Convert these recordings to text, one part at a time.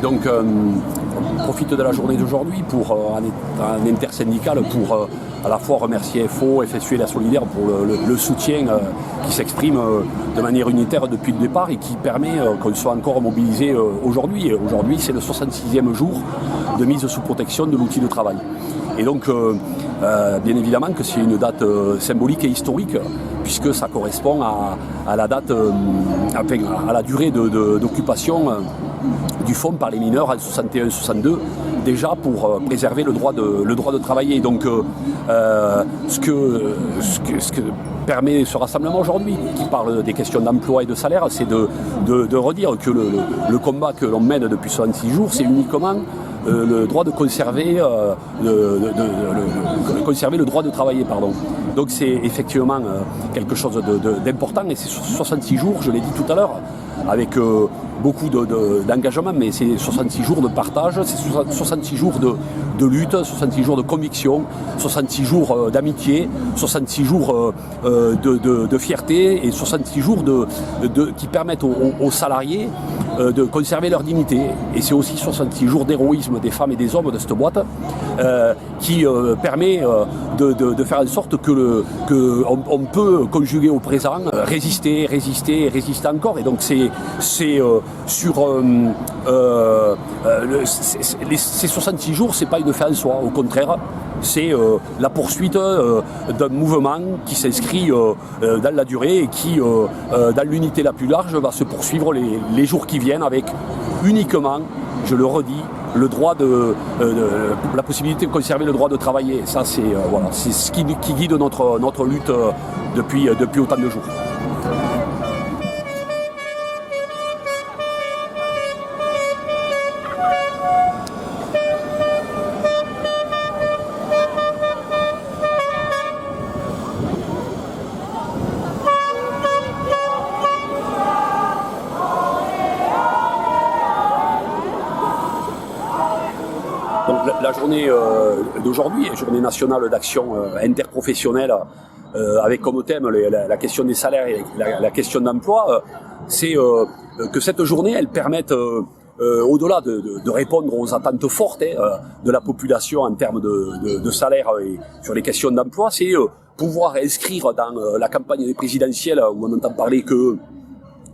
Donc, on profite de la journée d'aujourd'hui pour en intersyndical pour à la fois remercier FO, FSU et la Solidaire pour le soutien qui s'exprime de manière unitaire depuis le départ et qui permet qu'on soit encore mobilisé aujourd'hui. Aujourd'hui, c'est le 66e jour de mise sous protection de l'outil de travail. Et donc, bien évidemment que c'est une date symbolique et historique, puisque ça correspond à la date, à la durée d'occupation du fonds par les mineurs en 61-62, déjà pour préserver le droit de travailler. Donc, ce que permet ce rassemblement aujourd'hui, qui parle des questions d'emploi et de salaire, c'est de redire que le combat que l'on mène depuis 66 jours, c'est uniquement le droit de conserver, le droit de travailler. Donc c'est effectivement quelque chose d'important et c'est 66 jours, je l'ai dit tout à l'heure, avec beaucoup d'engagement, mais c'est 66 jours de partage, c'est 66 jours de lutte, 66 jours de conviction, 66 jours d'amitié, 66 jours de fierté et 66 jours qui permettent aux salariés de conserver leur dignité. Et c'est aussi 66 jours d'héroïsme des femmes et des hommes de cette boîte qui permet de faire en sorte qu'on peut conjuguer au présent, résister encore. Et donc c'est sur ces 66 jours, c'est pas une fin en soi, au contraire, c'est la poursuite d'un mouvement qui s'inscrit dans la durée et qui, dans l'unité la plus large, va se poursuivre les jours qui viennent avec uniquement, je le redis, le droit la possibilité de conserver le droit de travailler. Et ça, c'est ce qui guide notre lutte depuis autant de jours. Donc la journée d'aujourd'hui est journée nationale d'action interprofessionnelle avec comme thème la question des salaires et la question d'emploi. C'est que cette journée, elle permette au-delà de répondre aux attentes fortes de la population en termes de salaire et sur les questions d'emploi, c'est pouvoir inscrire dans la campagne présidentielle où on n'entend parler que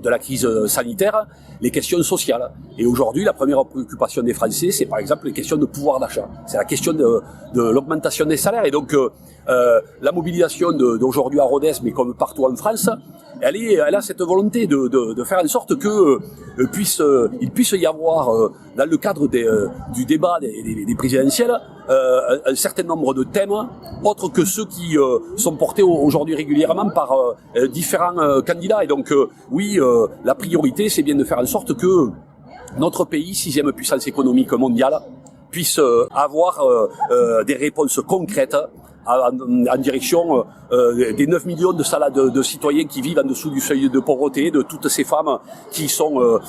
de la crise sanitaire, les questions sociales. Et aujourd'hui, la première préoccupation des Français, c'est par exemple les questions de pouvoir d'achat. C'est la question de l'augmentation des salaires. Et donc, la mobilisation d'aujourd'hui à Rodez, mais comme partout en France, elle a cette volonté de faire en sorte que il puisse y avoir, dans le cadre du débat des présidentielles, un certain nombre de thèmes, autres que ceux qui sont portés aujourd'hui régulièrement par différents candidats. Et donc, la priorité, c'est bien de faire en sorte que notre pays, 6e puissance économique mondiale, puisse avoir des réponses concrètes en direction des 9 millions de citoyens qui vivent en dessous du seuil de pauvreté, de toutes ces femmes qui sont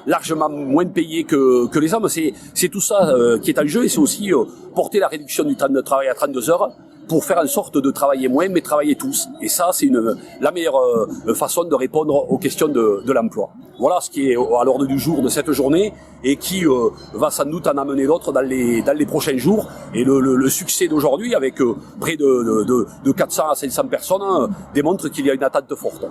largement moins payées que les hommes. C'est tout ça qui est en jeu, et c'est aussi porter la réduction du temps de travail à 32 heures pour faire en sorte de travailler moins, mais travailler tous. Et ça, c'est la meilleure façon de répondre aux questions de l'emploi. Voilà ce qui est à l'ordre du jour de cette journée et qui va sans doute en amener d'autres dans les prochains jours. Et le succès d'aujourd'hui, avec près de 400 à 500 personnes, démontre qu'il y a une attente forte.